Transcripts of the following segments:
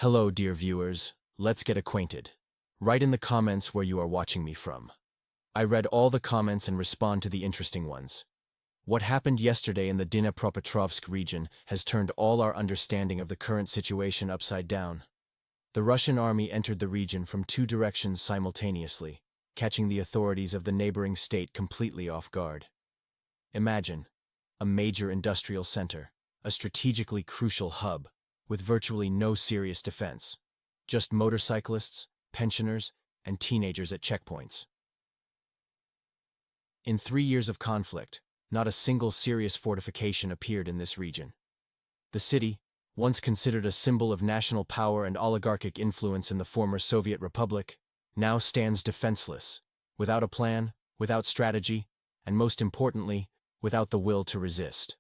Hello, dear viewers. Let's get acquainted. Write in the comments where you are watching me from. I read all the comments and respond to the interesting ones. What happened yesterday in the Dnepropetrovsk region has turned all our understanding of the current situation upside down. The Russian army entered the region from two directions simultaneously, catching the authorities of the neighboring state completely off guard. Imagine a major industrial center, a strategically crucial hub, with virtually no serious defense, just motorcyclists, pensioners, and teenagers at checkpoints. In 3 years of conflict, not a single serious fortification appeared in this region. The city, once considered a symbol of national power and oligarchic influence in the former Soviet Republic, now stands defenseless, without a plan, without strategy, and most importantly, without the will to resist.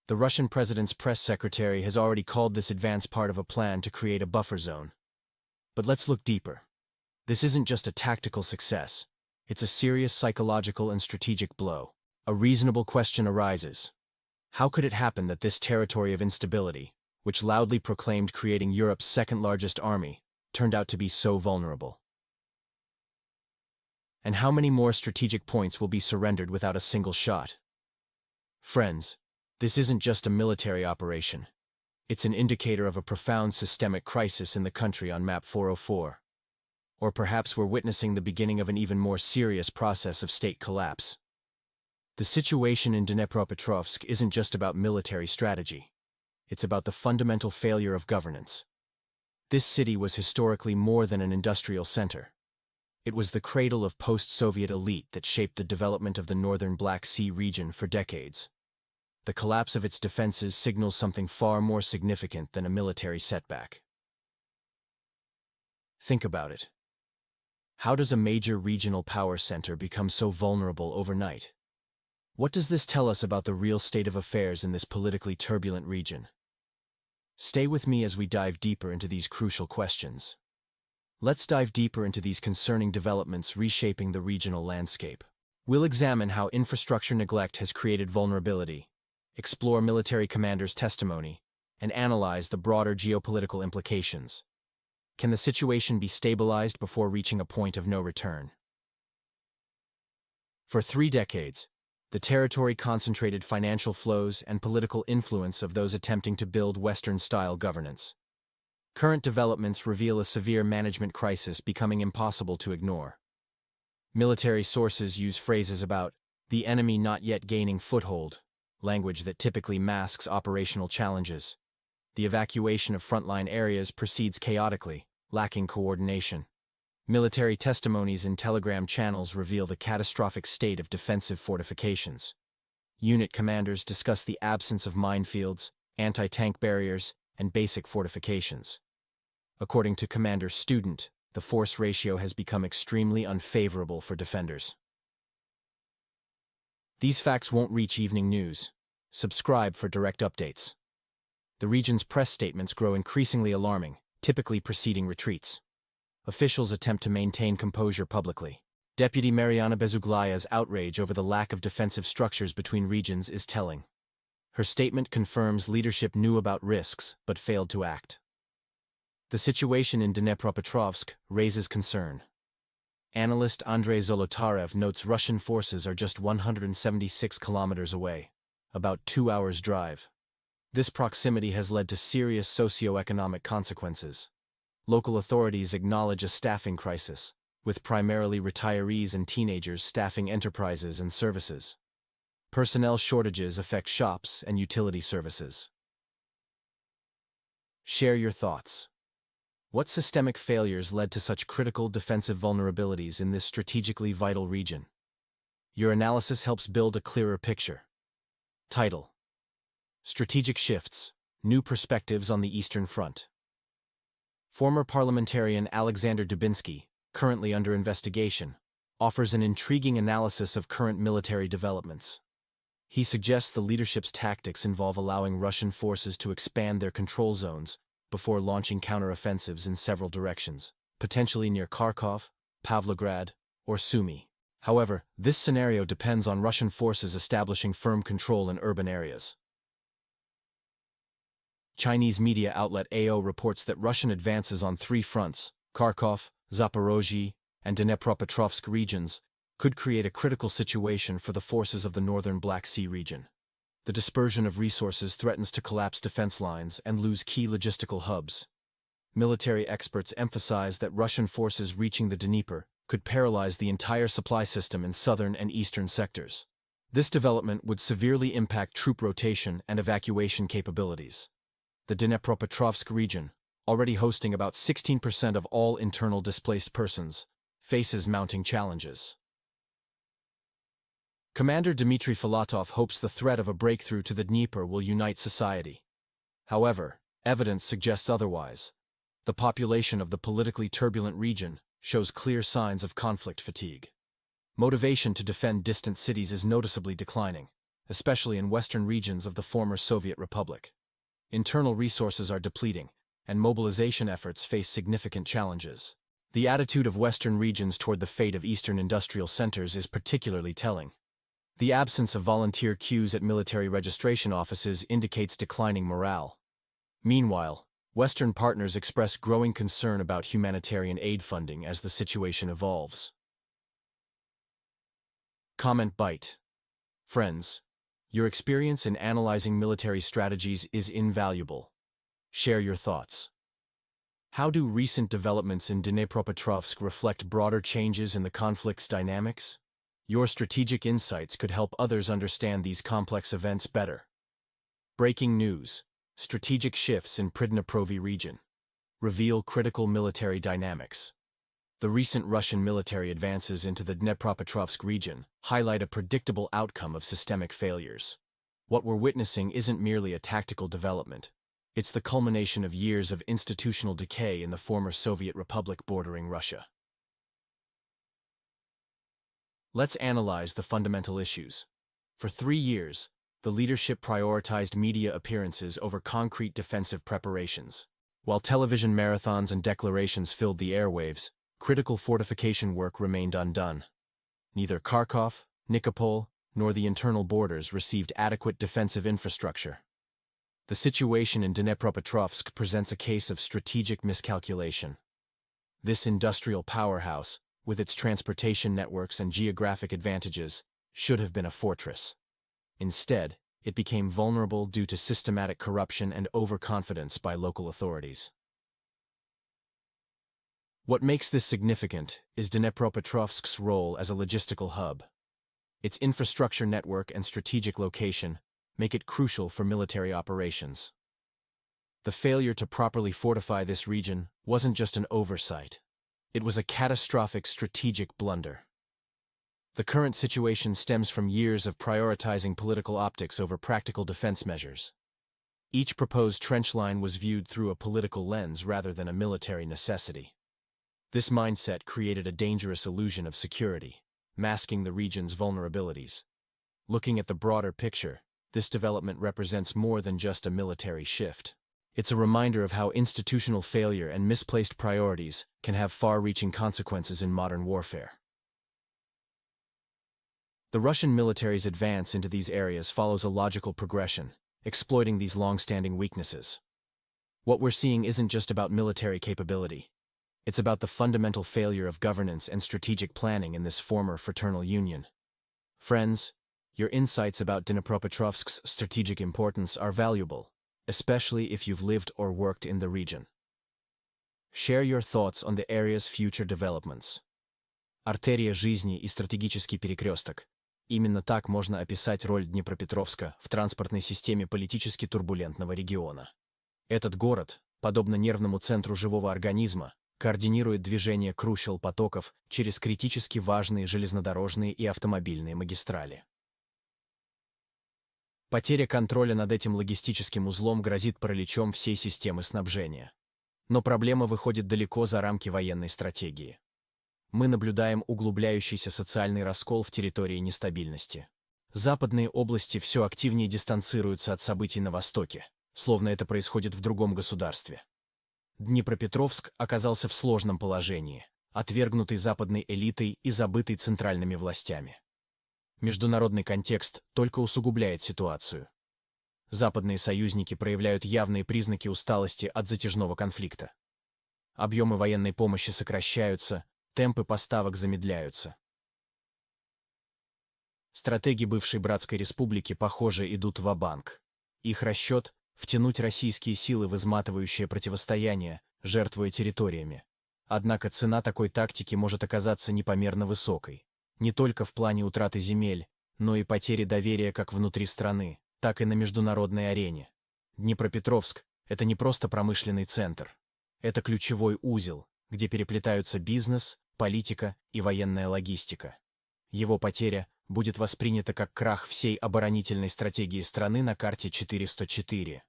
The Russian president's press secretary has already called this advance part of a plan to create a buffer zone. But let's look deeper. This isn't just a tactical success. It's a serious psychological and strategic blow. A reasonable question arises. How could it happen that this territory of instability, which loudly proclaimed creating Europe's second-largest army, turned out to be so vulnerable? And how many more strategic points will be surrendered without a single shot? Friends, this isn't just a military operation. It's an indicator of a profound systemic crisis in the country on Map 404. Or perhaps we're witnessing the beginning of an even more serious process of state collapse. The situation in Dnepropetrovsk isn't just about military strategy. It's about the fundamental failure of governance. This city was historically more than an industrial center. It was the cradle of post-Soviet elite that shaped the development of the northern Black Sea region for decades. The collapse of its defenses signals something far more significant than a military setback. Think about it. How does a major regional power center become so vulnerable overnight? What does this tell us about the real state of affairs in this politically turbulent region? Stay with me as we dive deeper into these crucial questions. Let's dive deeper into these concerning developments reshaping the regional landscape. We'll examine how infrastructure neglect has created vulnerability, explore military commanders' testimony, and analyze the broader geopolitical implications. Can the situation be stabilized before reaching a point of no return? For 3 decades, the territory concentrated financial flows and political influence of those attempting to build Western-style governance. Current developments reveal a severe management crisis becoming impossible to ignore. Military sources use phrases about the enemy not yet gaining foothold, language that typically masks operational challenges. The evacuation of frontline areas proceeds chaotically, lacking coordination. Military testimonies in Telegram channels reveal the catastrophic state of defensive fortifications. Unit commanders discuss the absence of minefields, anti-tank barriers, and basic fortifications. According to Commander Student, the force ratio has become extremely unfavorable for defenders. These facts won't reach evening news. Subscribe for direct updates. The region's press statements grow increasingly alarming, typically preceding retreats. Officials attempt to maintain composure publicly. Deputy Mariana Bezuglaya's outrage over the lack of defensive structures between regions is telling. Her statement confirms leadership knew about risks but failed to act. The situation in Dnepropetrovsk raises concern. Analyst Andrei Zolotarev notes Russian forces are just 176 kilometers away, about 2 hours' drive. This proximity has led to serious socioeconomic consequences. Local authorities acknowledge a staffing crisis, with primarily retirees and teenagers staffing enterprises and services. Personnel shortages affect shops and utility services. Share your thoughts. What systemic failures led to such critical defensive vulnerabilities in this strategically vital region? Your analysis helps build a clearer picture. Title: Strategic Shifts, New Perspectives on the Eastern Front. Former parliamentarian Alexander Dubinsky, currently under investigation, offers an intriguing analysis of current military developments. He suggests the leadership's tactics involve allowing Russian forces to expand their control zones before launching counteroffensives in several directions, potentially near Kharkov, Pavlograd, or Sumy. However, this scenario depends on Russian forces establishing firm control in urban areas. Chinese media outlet AO reports that Russian advances on 3 fronts, Kharkov, Zaporozhye, and Dnepropetrovsk regions, could create a critical situation for the forces of the northern Black Sea region. The dispersion of resources threatens to collapse defense lines and lose key logistical hubs. Military experts emphasize that Russian forces reaching the Dnieper could paralyze the entire supply system in southern and eastern sectors. This development would severely impact troop rotation and evacuation capabilities. The Dnepropetrovsk region, already hosting about 16% of all internal displaced persons, faces mounting challenges. Commander Dmitry Filatov hopes the threat of a breakthrough to the Dnieper will unite society. However, evidence suggests otherwise. The population of the politically turbulent region shows clear signs of conflict fatigue. Motivation to defend distant cities is noticeably declining, especially in western regions of the former Soviet Republic. Internal resources are depleting, and mobilization efforts face significant challenges. The attitude of western regions toward the fate of eastern industrial centers is particularly telling. The absence of volunteer queues at military registration offices indicates declining morale. Meanwhile, Western partners express growing concern about humanitarian aid funding as the situation evolves. Comment Bite. Friends, your experience in analyzing military strategies is invaluable. Share your thoughts. How do recent developments in Dnepropetrovsk reflect broader changes in the conflict's dynamics? Your strategic insights could help others understand these complex events better. Breaking news. Strategic shifts in Pridneprovy region. Reveal critical military dynamics. The recent Russian military advances into the Dnepropetrovsk region highlight a predictable outcome of systemic failures. What we're witnessing isn't merely a tactical development. It's the culmination of years of institutional decay in the former Soviet Republic bordering Russia. Let's analyze the fundamental issues. For 3 years, the leadership prioritized media appearances over concrete defensive preparations. While television marathons and declarations filled the airwaves, critical fortification work remained undone. Neither Kharkov, Nikopol, nor the internal borders received adequate defensive infrastructure. The situation in Dnepropetrovsk presents a case of strategic miscalculation. This industrial powerhouse, with its transportation networks and geographic advantages, should have been a fortress. Instead, it became vulnerable due to systematic corruption and overconfidence by local authorities. What makes this significant is Dnepropetrovsk's role as a logistical hub. Its infrastructure network and strategic location make it crucial for military operations. The failure to properly fortify this region wasn't just an oversight. It was a catastrophic strategic blunder. The current situation stems from years of prioritizing political optics over practical defense measures. Each proposed trench line was viewed through a political lens rather than a military necessity. This mindset created a dangerous illusion of security, masking the region's vulnerabilities. Looking at the broader picture, this development represents more than just a military shift. It's a reminder of how institutional failure and misplaced priorities can have far-reaching consequences in modern warfare. The Russian military's advance into these areas follows a logical progression, exploiting these long-standing weaknesses. What we're seeing isn't just about military capability. It's about the fundamental failure of governance and strategic planning in this former fraternal union. Friends, your insights about Dnepropetrovsk's strategic importance are valuable, especially if you've lived or worked in the region. Share your thoughts on the area's future developments. Артерия жизни и стратегический перекресток. Именно так можно описать роль Днепропетровска в транспортной системе политически турбулентного региона. Этот город, подобно нервному центру живого организма, координирует движение crucial потоков через критически важные железнодорожные и автомобильные магистрали. Потеря контроля над этим логистическим узлом грозит параличом всей системы снабжения. Но проблема выходит далеко за рамки военной стратегии. Мы наблюдаем углубляющийся социальный раскол в территории нестабильности. Западные области все активнее дистанцируются от событий на Востоке, словно это происходит в другом государстве. Днепропетровск оказался в сложном положении, отвергнутый западной элитой и забытый центральными властями. Международный контекст только усугубляет ситуацию. западные союзники проявляют явные признаки усталости от затяжного конфликта. Объемы военной помощи сокращаются, темпы поставок замедляются. Стратеги бывшей Братской Республики, похоже, идут ва-банк. Их расчет – втянуть российские силы в изматывающее противостояние, жертвуя территориями. Однако цена такой тактики может оказаться непомерно высокой. Не только в плане утраты земель, но и потери доверия как внутри страны, так и на международной арене. Днепропетровск – это не просто промышленный центр. Это ключевой узел, где переплетаются бизнес, политика и военная логистика. Его потеря будет воспринята как крах всей оборонительной стратегии страны на карте 404.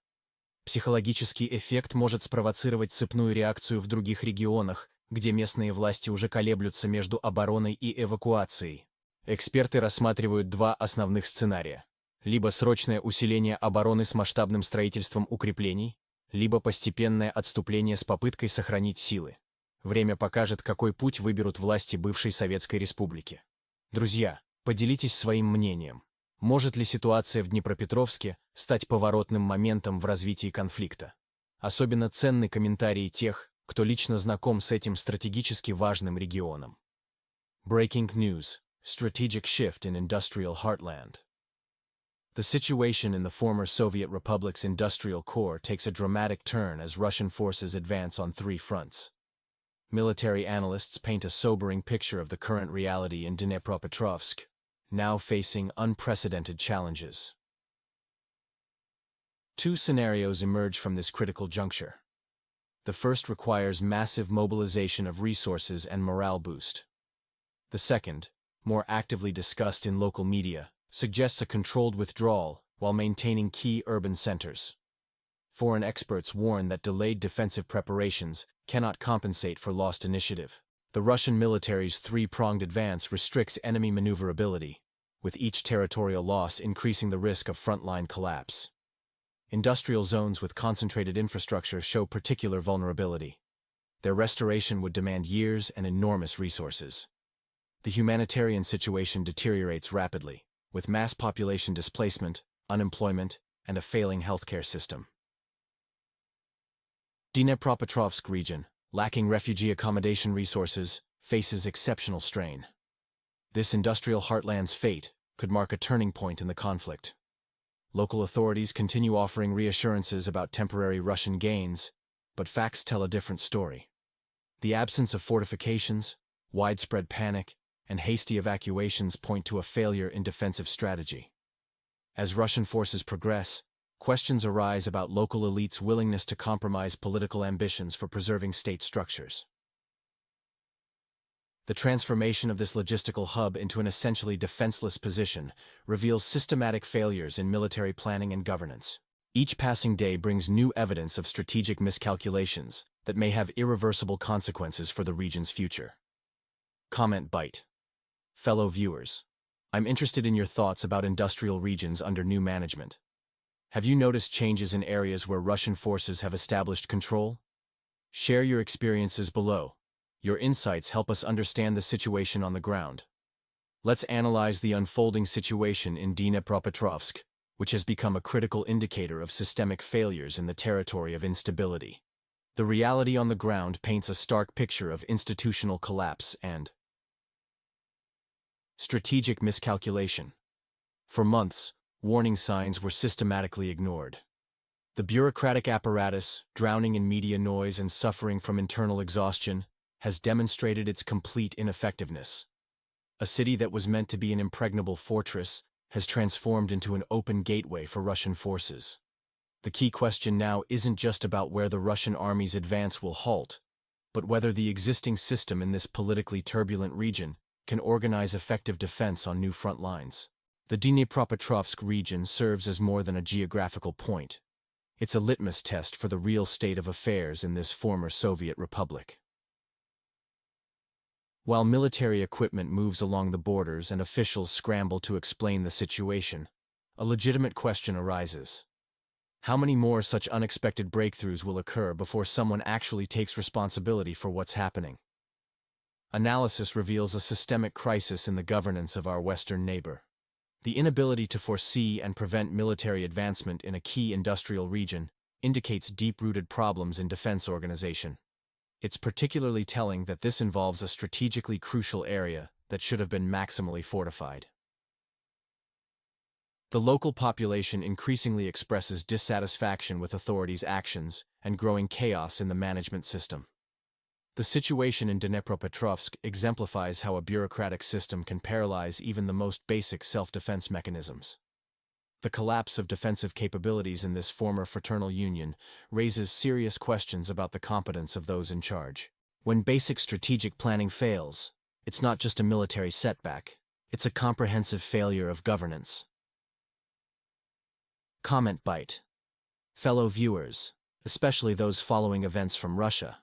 Психологический эффект может спровоцировать цепную реакцию в других регионах, где местные власти уже колеблются между обороной и эвакуацией. Эксперты рассматривают два основных сценария. Либо срочное усиление обороны с масштабным строительством укреплений, либо постепенное отступление с попыткой сохранить силы. Время покажет, какой путь выберут власти бывшей Советской Республики. Друзья, поделитесь своим мнением. Может ли ситуация в Днепропетровске стать поворотным моментом в развитии конфликта? Особенно ценны комментарии тех, кто лично знаком с этим стратегически важным регионом. Breaking news. Strategic shift in industrial heartland. The situation in the former Soviet Republic's industrial core takes a dramatic turn as Russian forces advance on three fronts. Military analysts paint a sobering picture of the current reality in Dnepropetrovsk, now facing unprecedented challenges. Two scenarios emerge from this critical juncture. The first requires massive mobilization of resources and morale boost. The second, more actively discussed in local media, suggests a controlled withdrawal while maintaining key urban centers. Foreign experts warn that delayed defensive preparations cannot compensate for lost initiative. The Russian military's three-pronged advance restricts enemy maneuverability, with each territorial loss increasing the risk of frontline collapse. Industrial zones with concentrated infrastructure show particular vulnerability. Their restoration would demand years and enormous resources. The humanitarian situation deteriorates rapidly, with mass population displacement, unemployment, and a failing healthcare system. Dnepropetrovsk region, lacking refugee accommodation resources, faces exceptional strain. This industrial heartland's fate could mark a turning point in the conflict. Local authorities continue offering reassurances about temporary Russian gains, but facts tell a different story. The absence of fortifications, widespread panic, and hasty evacuations point to a failure in defensive strategy. As Russian forces progress, questions arise about local elites' willingness to compromise political ambitions for preserving state structures. The transformation of this logistical hub into an essentially defenseless position reveals systematic failures in military planning and governance. Each passing day brings new evidence of strategic miscalculations that may have irreversible consequences for the region's future. Comment bite. Fellow viewers, I'm interested in your thoughts about industrial regions under new management. Have you noticed changes in areas where Russian forces have established control? Share your experiences below. Your insights help us understand the situation on the ground. Let's analyze the unfolding situation in Dnepropetrovsk, which has become a critical indicator of systemic failures in the territory of instability. The reality on the ground paints a stark picture of institutional collapse and strategic miscalculation. For months, warning signs were systematically ignored. The bureaucratic apparatus, drowning in media noise and suffering from internal exhaustion, has demonstrated its complete ineffectiveness. A city that was meant to be an impregnable fortress has transformed into an open gateway for Russian forces. The key question now isn't just about where the Russian army's advance will halt, but whether the existing system in this politically turbulent region can organize effective defense on new front lines. The Dnepropetrovsk region serves as more than a geographical point. It's a litmus test for the real state of affairs in this former Soviet republic. While military equipment moves along the borders and officials scramble to explain the situation, a legitimate question arises. How many more such unexpected breakthroughs will occur before someone actually takes responsibility for what's happening? Analysis reveals a systemic crisis in the governance of our Western neighbor. The inability to foresee and prevent military advancement in a key industrial region indicates deep-rooted problems in defense organization. It's particularly telling that this involves a strategically crucial area that should have been maximally fortified. The local population increasingly expresses dissatisfaction with authorities' actions and growing chaos in the management system. The situation in Dnepropetrovsk exemplifies how a bureaucratic system can paralyze even the most basic self-defense mechanisms. The collapse of defensive capabilities in this former fraternal union raises serious questions about the competence of those in charge. When basic strategic planning fails, it's not just a military setback, it's a comprehensive failure of governance. Comment bite. Fellow viewers, especially those following events from Russia,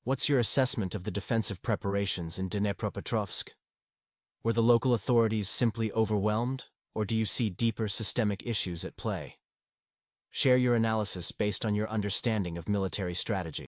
what's your assessment of the defensive preparations in Dnepropetrovsk? Were the local authorities simply overwhelmed, or do you see deeper systemic issues at play? Share your analysis based on your understanding of military strategy.